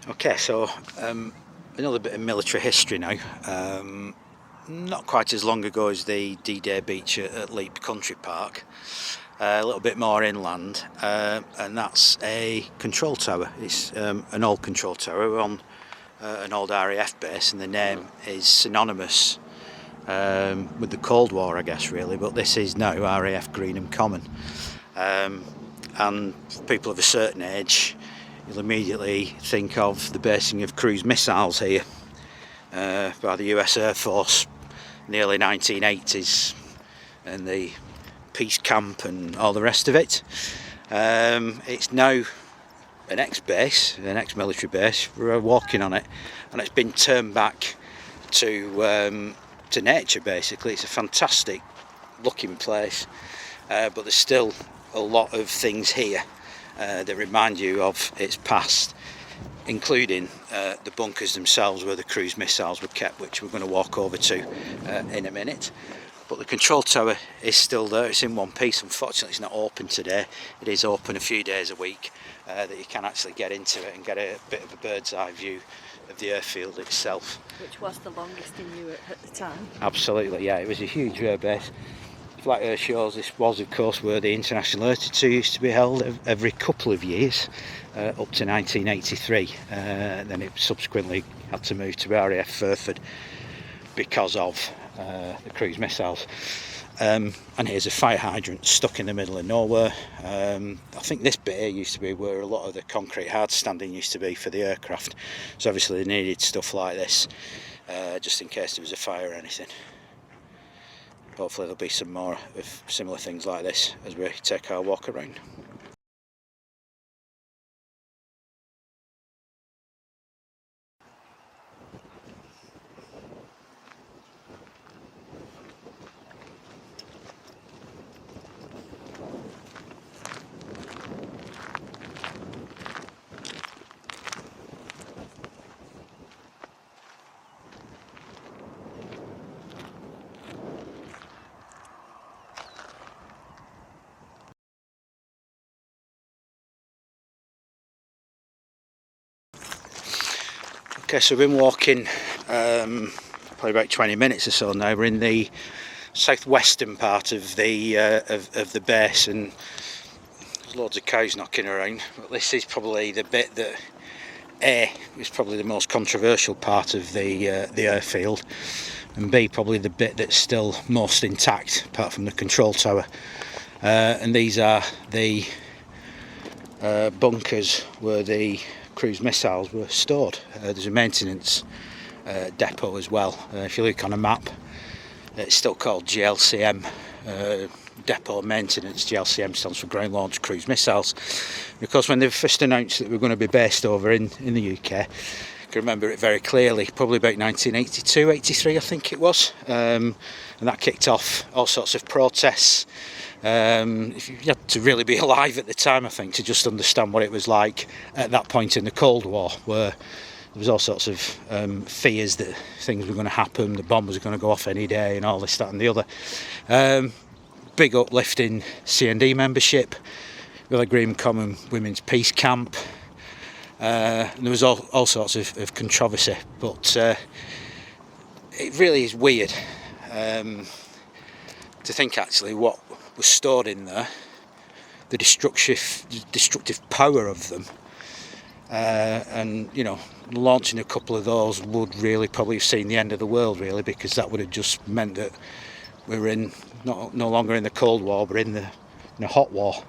Okay, so another bit of military history now. Not quite as long ago as the D-Day beach at Leap Country Park, a little bit more inland, and that's a control tower. It's an old control tower on an old RAF base, and the name is synonymous with the Cold War, I guess, really, but this is now RAF Greenham Common. And for people of a certain age, you'll immediately think of the basing of cruise missiles here by the US Air Force in the early 1980s, and the peace camp and all the rest of it. It's now an ex-base, an ex-military base. We're walking on it, and it's been turned back to nature, basically. It's a fantastic looking place, but there's still a lot of things here that remind you of its past, including the bunkers themselves where the cruise missiles were kept, which we're going to walk over to in a minute. But the control tower is still there. It's in one piece. Unfortunately, it's not open today. It is open a few days a week, that you can actually get into it and get a bit of a bird's eye view of the airfield itself. Which was the longest in Europe at the time. Absolutely, yeah. It was a huge air base. Flat Earth shows, this was of course where the International Air used to be held every couple of years, up to 1983. Then it subsequently had to move to RAF Furford because of the cruise missiles. And here's a fire hydrant stuck in the middle of nowhere. I think this bit here used to be where a lot of the concrete hard standing used to be for the aircraft, so obviously they needed stuff like this just in case there was a fire or anything. Hopefully there'll be some more of similar things like this as we take our walk around. Okay, so we've been walking probably about 20 minutes or so now. We're in the southwestern part of the base, and there's loads of cows knocking around. But this is probably the bit that A is probably the most controversial part of the airfield, and B probably the bit that's still most intact, apart from the control tower. And these are the bunkers where the cruise missiles were stored. There's a maintenance depot as well. If you look on a map, it's still called GLCM, Depot Maintenance. GLCM stands for Ground Launched Cruise Missiles, because when they first announced that we were going to be based over in the UK, I can remember it very clearly, probably about 1982, 83 I think it was, and that kicked off all sorts of protests. If you had to really be alive at the time, I think, to just understand what it was like at that point in the Cold War, where there was all sorts of fears that things were going to happen, the bombs were going to go off any day, and all this, that and the other. Big uplift in C&D membership, RAF Greenham Common Women's Peace Camp. There was all sorts of controversy, but it really is weird to think actually what was stored in there, the destructive power of them, and you know, launching a couple of those would really probably have seen the end of the world, really, because that would have just meant that we were in no longer in the Cold War, but in a hot war.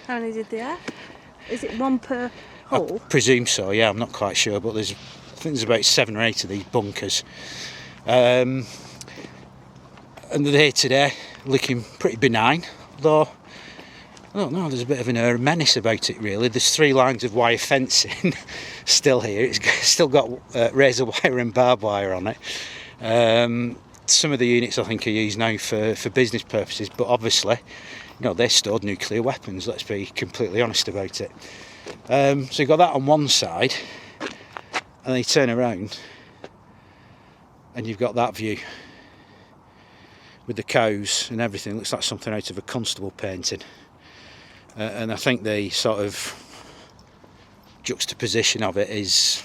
How many did they have? Is it one per hull? I presume so, yeah, I'm not quite sure, but I think there's about 7 or 8 of these bunkers. And they're here today, looking pretty benign, though I don't know, there's a bit of an air of menace about it, really. There's 3 lines of wire fencing still here. It's still got razor wire and barbed wire on it. Some of the units I think are used now for business purposes, but obviously, you know, they stored nuclear weapons, let's be completely honest about it. So you've got that on one side, and then you turn around and you've got that view with the cows and everything. Looks like something out of a Constable painting. And I think the sort of juxtaposition of it is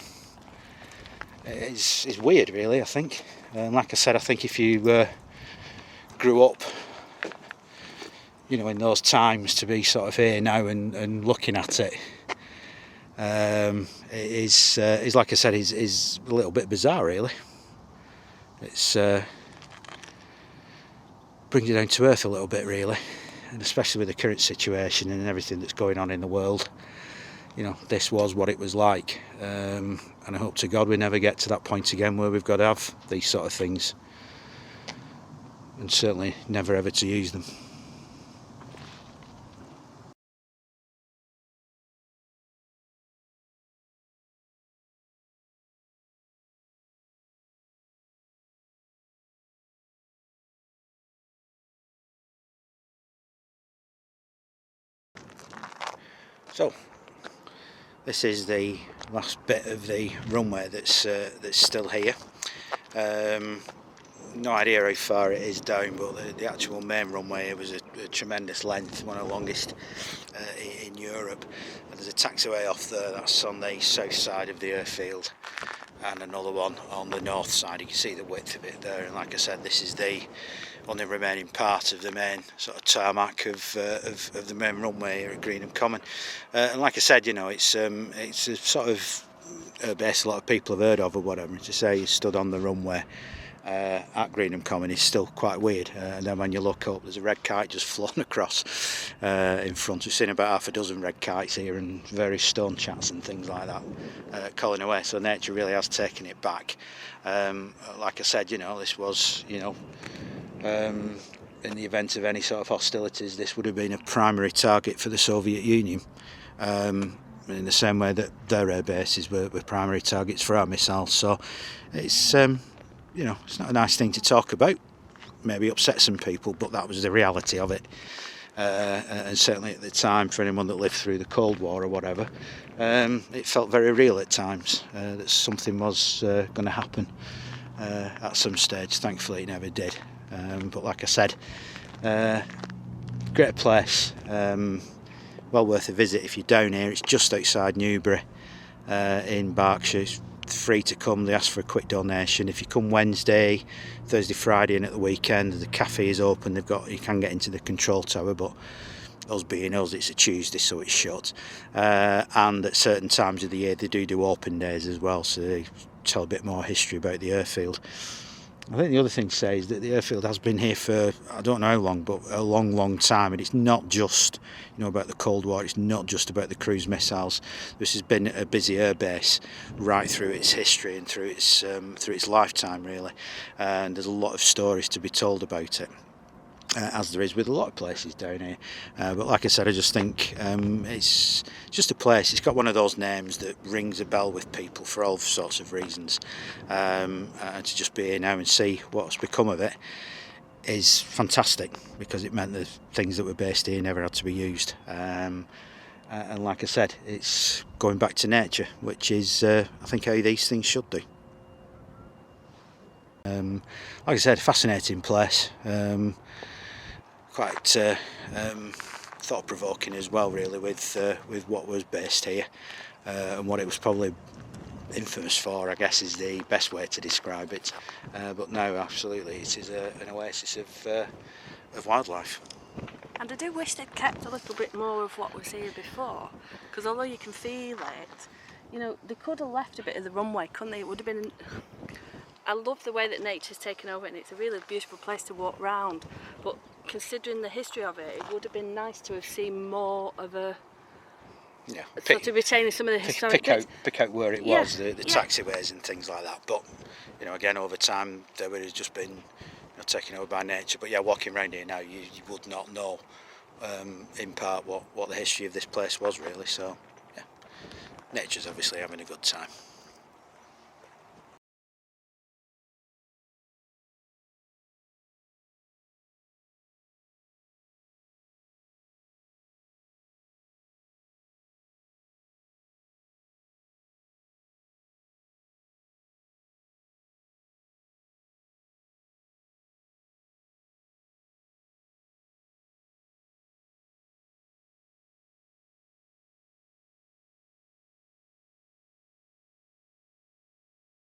is weird, really, I think. Like I said, I think if you grew up, you know, in those times, to be sort of here now and looking at it, is like I said, is a little bit bizarre, really. It's brings you down to earth a little bit, really, and especially with the current situation and everything that's going on in the world. You know, this was what it was like, and I hope to God we never get to that point again where we've got to have these sort of things, and certainly never ever to use them. So this is the last bit of the runway that's still here. No idea how far it is down, but the actual main runway was a tremendous length, one of the longest in Europe. And there's a taxiway off there, that's on the south side of the airfield, and another one on the north side. You can see the width of it there, and like I said, this is the only remaining part of the main sort of tarmac of the main runway here at Greenham Common. And like I said, you know, it's a sort of base a lot of people have heard of or whatever. To say you stood on the runway at Greenham Common is still quite weird, and then when you look up, there's a red kite just flown across in front. We've seen about half a dozen red kites here and various stone chats and things like that calling away, so nature really has taken it back. Like I said, you know, this was, you know, in the event of any sort of hostilities, this would have been a primary target for the Soviet Union, in the same way that their air bases were primary targets for our missiles. So it's you know, it's not a nice thing to talk about, maybe upset some people, but that was the reality of it. And certainly at the time, for anyone that lived through the Cold War or whatever, it felt very real at times, that something was going to happen at some stage. Thankfully it never did. But like I said, great place, well worth a visit if you're down here. It's just outside Newbury in Berkshire. It's free to come. They ask for a quick donation. If you come Wednesday, Thursday, Friday and at the weekend, the cafe is open. You can get into the control tower, but us being us, it's a Tuesday, so it's shut. And at certain times of the year they do open days as well, so they tell a bit more history about the airfield. I think the other thing to say is that the airfield has been here for, I don't know how long, but a long time, and it's not just, you know, about the Cold War. It's not just about the cruise missiles. This has been a busy airbase right through its history and through its lifetime, really, and there's a lot of stories to be told about it, as there is with a lot of places down here. But like I said, I just think it's just a place. It's got one of those names that rings a bell with people for all sorts of reasons, and to just be here now and see what's become of it is fantastic, because it meant the things that were based here never had to be used. And like I said, it's going back to nature, which is I think how these things should do. Like I said, fascinating place. Quite thought-provoking as well, really, with what was based here, and what it was probably infamous for, I guess, is the best way to describe it. But no, absolutely, it is an oasis of wildlife. And I do wish they'd kept a little bit more of what was here before, because although you can feel it, you know, they could have left a bit of the runway, couldn't they? It would have been... I love the way that nature's taken over, and it's a really beautiful place to walk round, but considering the history of it, it would have been nice to have seen more of a... Yeah, sort of retaining some of the historic bits. Pick out where it was, the taxiways and things like that. But, you know, again, over time, they would have just been, you know, taken over by nature. But yeah, walking around here now, you would not know, in part, what the history of this place was, really. So, yeah, nature's obviously having a good time.